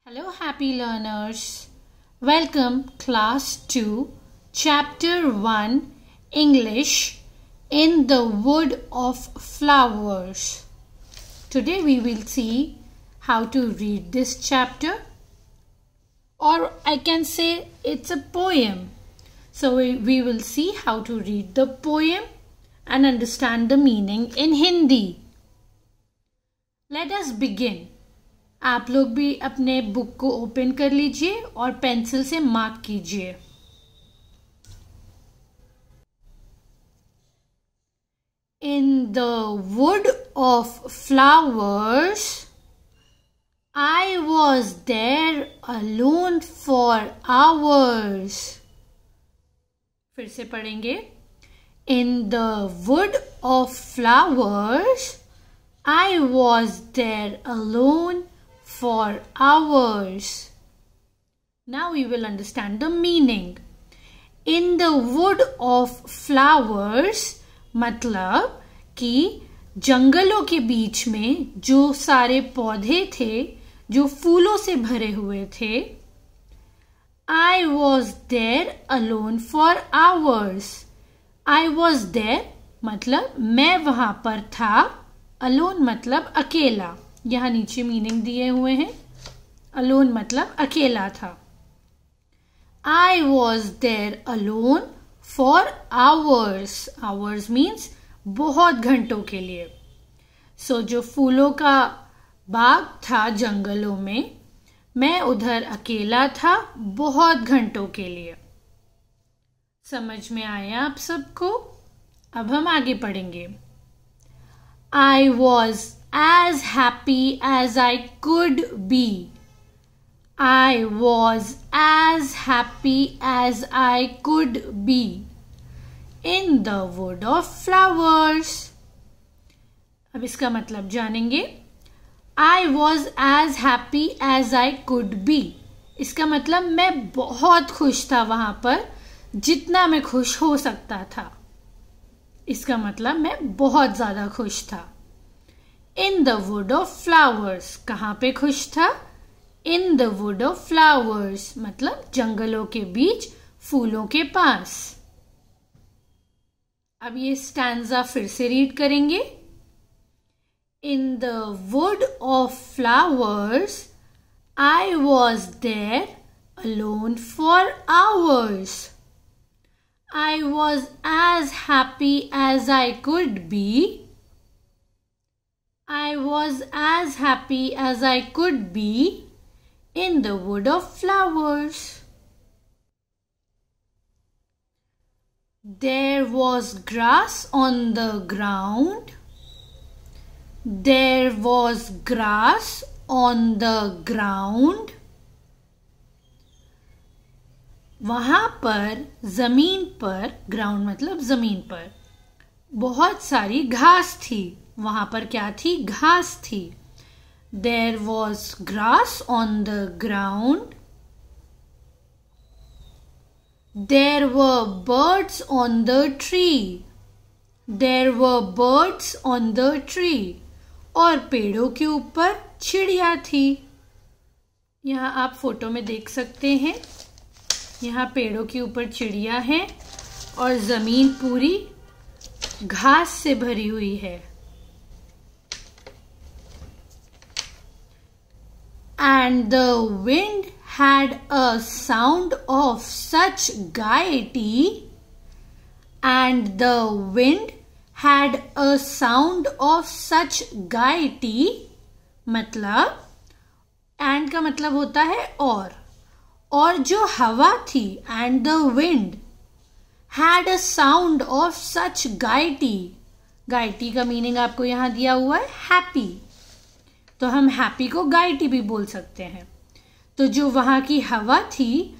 Hello happy learners. Welcome class 2 chapter 1 English in the wood of flowers. Today we will see how to read this chapter, or I can say it's a poem. So we will see how to read the poem and understand the meaning in Hindi. Let us begin. आप लोग भी अपने book को open कर लीजिए और pencil से mark कीजिए. In the wood of flowers, I was there alone for hours. फिर से पढ़ेंगे. In the wood of flowers, I was there alone for hours. Now we will understand the meaning. In the wood of flowers मतलब कि जंगलों के बीच में जो सारे पौधे थे जो फूलों से भरे हुए थे. I was there alone for hours. I was there मतलब मैं वहां पर था. Alone मतलब अकेला. यहाँ नीचे मीनिंग दिए हुए हैं. अलोन मतलब अकेला था. I was there alone for hours. Hours means बहुत घंटों के लिए. So जो फूलों का बाग था जंगलों में, मैं उधर अकेला था बहुत घंटों के लिए. समझ में आया आप सबको? अब हम आगे पढ़ेंगे. I was as happy as I could be. I was as happy as I could be in the wood of flowers. अब इसका मतलब जानेंगे. I was as happy as I could be. इसका मतलब मैं बहुत खुश था वहां पर, जितना मैं खुश हो सकता था. इसका मतलब मैं बहुत ज्यादा खुश था. In the wood of flowers कहाँ पे खुश था? In the wood of flowers मतलब जंगलों के बीच फूलों के पास. अब ये स्टैंजा फिर से रीड करेंगे. In the wood of flowers I was there alone for hours. I was as happy as I could be. I was as happy as I could be in the wood of flowers. There was grass on the ground. There was grass on the ground. वहां पर जमीन पर, ground मतलब जमीन पर, बहुत सारी घास थी. वहां पर क्या थी? घास थी. There was grass on the ground. There were birds on the tree. There were birds on the tree. और पेड़ों के ऊपर चिड़िया थी. यहाँ आप फोटो में देख सकते हैं. यहाँ पेड़ों के ऊपर चिड़िया है और जमीन पूरी घास से भरी हुई है. And the wind had a sound of such gaiety. And the wind had a sound of such gaiety. मतलब and का मतलब होता है और जो हवा थी, and the wind had a sound of such gaiety. gaiety का मीनिंग आपको यहां दिया हुआ है happy. तो हम हैप्पी को गाइटी भी बोल सकते हैं. तो जो वहां की हवा थी,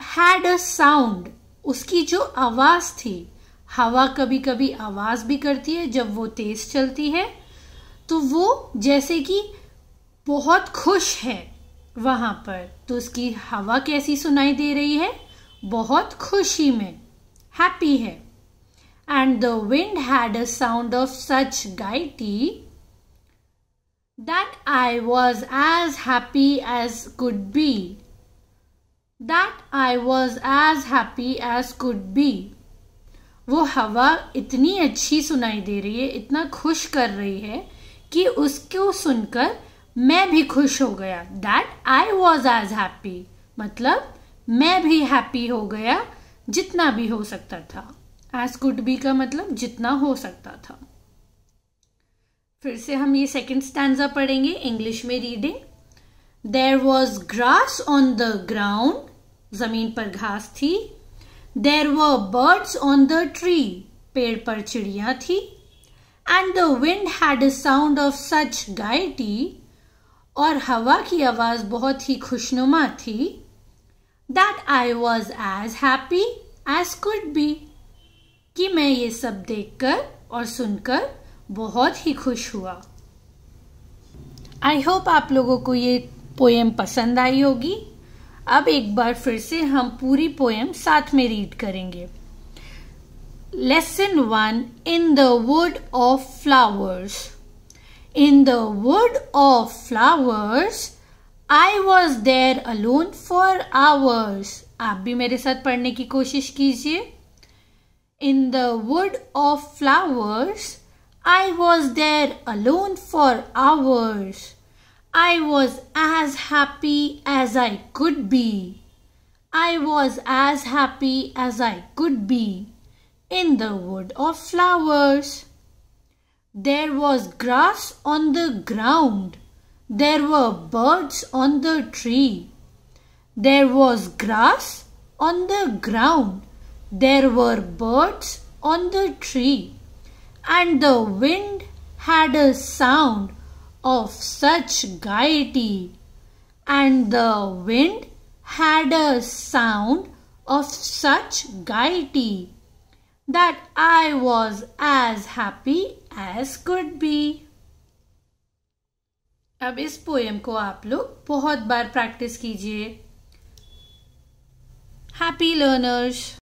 हैड अ साउंड, उसकी जो आवाज थी. हवा कभी कभी आवाज भी करती है जब वो तेज चलती है. तो वो जैसे कि बहुत खुश है वहां पर, तो उसकी हवा कैसी सुनाई दे रही है? बहुत खुशी में, हैप्पी है. And the wind had a sound of such gaiety That I was as happy as could be. That I was as happy as could be. वो हवा इतनी अच्छी सुनाई दे रही है, इतना खुश कर रही है कि उसको सुनकर मैं भी खुश हो गया. That I was as happy मतलब मैं भी हैप्पी हो गया जितना भी हो सकता था. As could be का मतलब जितना हो सकता था. फिर से हम ये सेकंड स्टैंजा पढ़ेंगे इंग्लिश में. Reading. There was grass on the ground. जमीन पर घास थी. There were birds on the tree. पेड़ पर चिड़िया थी. And the wind had a sound of such gaiety. और हवा की आवाज बहुत ही खुशनुमा थी. That I was as happy as could be. कि मैं ये सब देखकर और सुनकर बहुत ही खुश हुआ. आई होप आप लोगों को ये पोएम पसंद आई होगी. अब एक बार फिर से हम पूरी पोएम साथ में रीड करेंगे. Lesson 1. In the wood of flowers. In the wood of flowers, I was there alone for hours. आप भी मेरे साथ पढ़ने की कोशिश कीजिए. In the wood of flowers, I was there alone for hours. I was as happy as I could be. I was as happy as I could be in the wood of flowers. There was grass on the ground. There were birds on the tree. There was grass on the ground. There were birds on the tree. And the wind had a sound of such gaiety. And the wind had a sound of such gaiety that I was as happy as could be. अब इस poem को आप लोग बहुत बार practice कीजिए. Happy learners.